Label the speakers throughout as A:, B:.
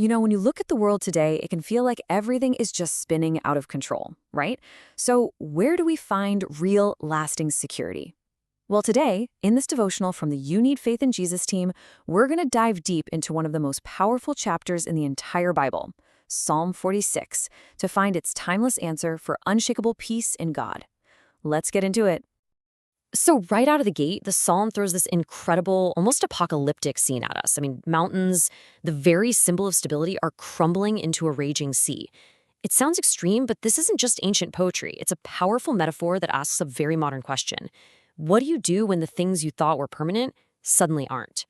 A: When you look at the world today, it can feel like everything is just spinning out of control, right? So, where do we find real, lasting security? Well, today, in this devotional from the You Need Faith in Jesus team, we're going to dive deep into one of the most powerful chapters in the entire Bible, Psalm 46, to find its timeless answer for unshakable peace in God. Let's get into it.
B: So right out of the gate, the psalm throws this incredible, almost apocalyptic scene at us. I mean, mountains, the very symbol of stability, are crumbling into a raging sea. It sounds extreme, but this isn't just ancient poetry. It's a powerful metaphor that asks a very modern question. What do you do when the things you thought were permanent suddenly aren't?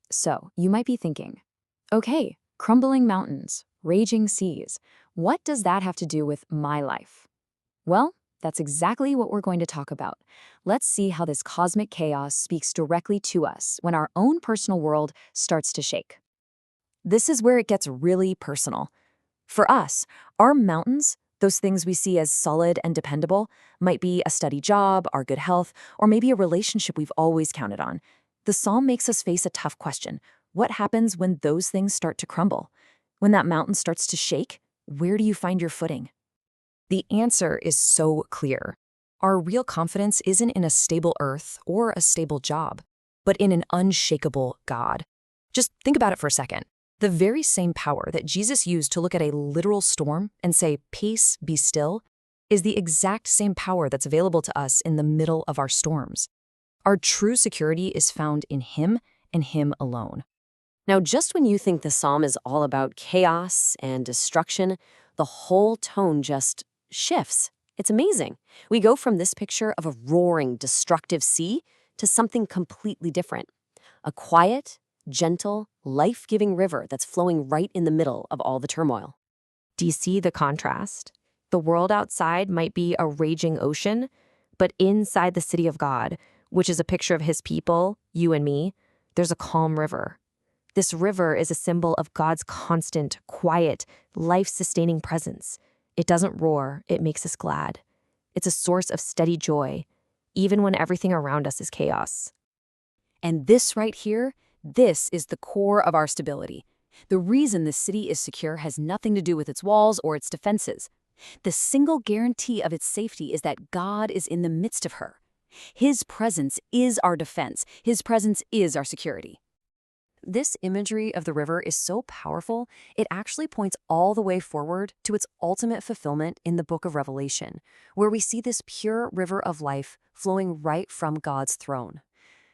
A: So, you might be thinking, okay, crumbling mountains, raging seas, what does that have to do with my life? Well, that's exactly what we're going to talk about. Let's see how this cosmic chaos speaks directly to us when our own personal world starts to shake. This is where it gets really personal. For us, our mountains, those things we see as solid and dependable, might be a steady job, our good health, or maybe a relationship we've always counted on. The psalm makes us face a tough question. What happens when those things start to crumble? When that mountain starts to shake, where do you find your footing? The answer is so clear. Our real confidence isn't in a stable earth or a stable job, but in an unshakable God. Just think about it for a second. The very same power that Jesus used to look at a literal storm and say, "Peace, be still," is the exact same power that's available to us in the middle of our storms. Our true security is found in Him and Him alone.
B: Now, just when you think the psalm is all about chaos and destruction, the whole tone just shifts. It's amazing. We go from this picture of a roaring, destructive sea to something completely different. A quiet, gentle, life-giving river that's flowing right in the middle of all the turmoil. Do you see the contrast? The world outside might be a raging ocean, but inside the city of God, which is a picture of His people, you and me, there's a calm river. This river is a symbol of God's constant, quiet, life-sustaining presence. It doesn't roar, it makes us glad. It's a source of steady joy, even when everything around us is chaos.
A: And this right here, this is the core of our stability. The reason this city is secure has nothing to do with its walls or its defenses. The single guarantee of its safety is that God is in the midst of her. His presence is our defense. His presence is our security. This imagery of the river is so powerful, it actually points all the way forward to its ultimate fulfillment in the book of Revelation, where we see this pure river of life flowing right from God's throne.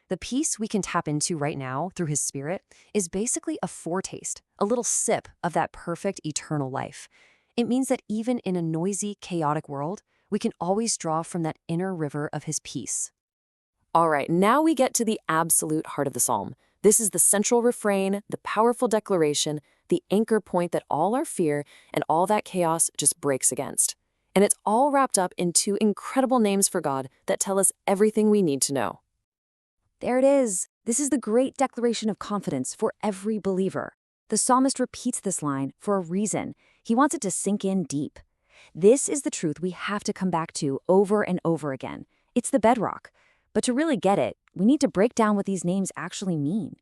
A: The peace we can tap into right now through His Spirit is basically a foretaste, a little sip of that perfect eternal life. It means that even in a noisy, chaotic world, we can always draw from that inner river of His peace. All right, now we get to the absolute heart of the psalm. This is the central refrain, the powerful declaration, the anchor point that all our fear and all that chaos just breaks against. And it's all wrapped up in two incredible names for God that tell us everything we need to know. There it is. This is the great declaration of confidence for every believer. The psalmist repeats this line for a reason. He wants it to sink in deep. This is the truth we have to come back to over and over again. It's the bedrock. But to really get it, we need to break down what these names actually mean.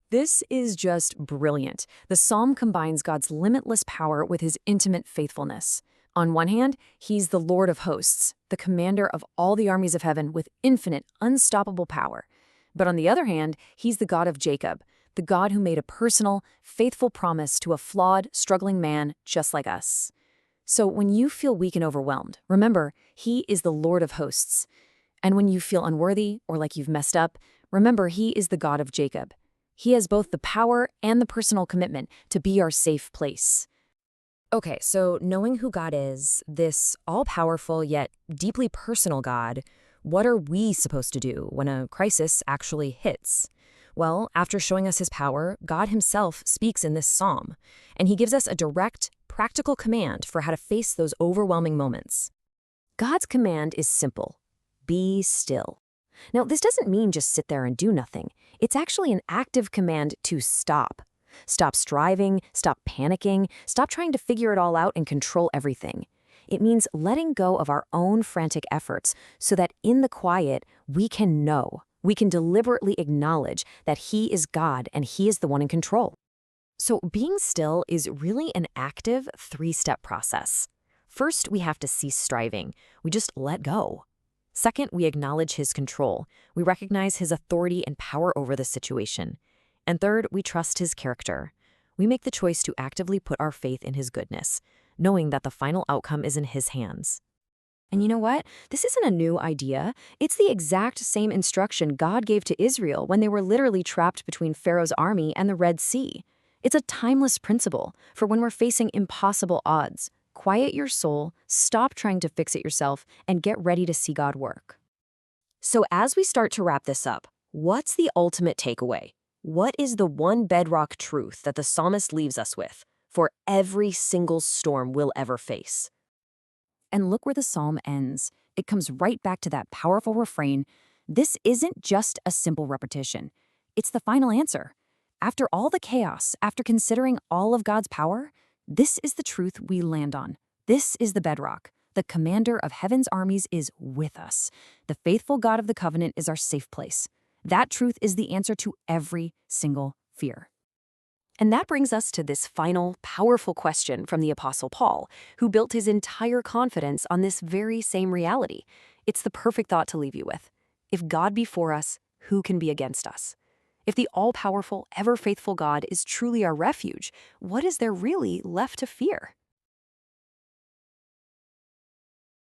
A: This is just brilliant. The psalm combines God's limitless power with His intimate faithfulness. On one hand, He's the Lord of hosts, the commander of all the armies of heaven with infinite, unstoppable power. But on the other hand, He's the God of Jacob, the God who made a personal, faithful promise to a flawed, struggling man just like us. So when you feel weak and overwhelmed, remember, He is the Lord of hosts. And when you feel unworthy or like you've messed up, remember He is the God of Jacob. He has both the power and the personal commitment to be our safe place. Okay, so knowing who God is, this all-powerful yet deeply personal God, what are we supposed to do when a crisis actually hits? Well, after showing us His power, God Himself speaks in this psalm, and He gives us a direct, practical command for how to face those overwhelming moments. God's command is simple. Be still. Now, this doesn't mean just sit there and do nothing. It's actually an active command to stop. Stop striving, stop panicking, stop trying to figure it all out and control everything. It means letting go of our own frantic efforts so that in the quiet, we can know, we can deliberately acknowledge that He is God and He is the one in control.
B: So, being still is really an active three-step process. First, we have to cease striving. We just let go. Second, we acknowledge his control. We recognize his authority and power over the situation. And third, we trust his character. We make the choice to actively put our faith in his goodness, knowing that the final outcome is in his hands. And you know what? This isn't a new idea. It's the exact same instruction God gave to Israel when they were literally trapped between Pharaoh's army and the Red Sea. It's a timeless principle for when we're facing impossible odds. Quiet your soul, stop trying to fix it yourself, and get ready to see God work. So as we start to wrap this up, what's the ultimate takeaway? What is the one bedrock truth that the psalmist leaves us with for every single storm we'll ever face?
A: And look where the psalm ends. It comes right back to that powerful refrain. This isn't just a simple repetition. It's the final answer. After all the chaos, after considering all of God's power, this is the truth we land on. This is the bedrock. The commander of heaven's armies is with us. The faithful God of the covenant is our safe place. That truth is the answer to every single fear. And that brings us to this final, powerful question from the Apostle Paul, who built his entire confidence on this very same reality. It's the perfect thought to leave you with. If God be for us, who can be against us? If the all-powerful, ever-faithful God is truly our refuge, what is there really left to fear?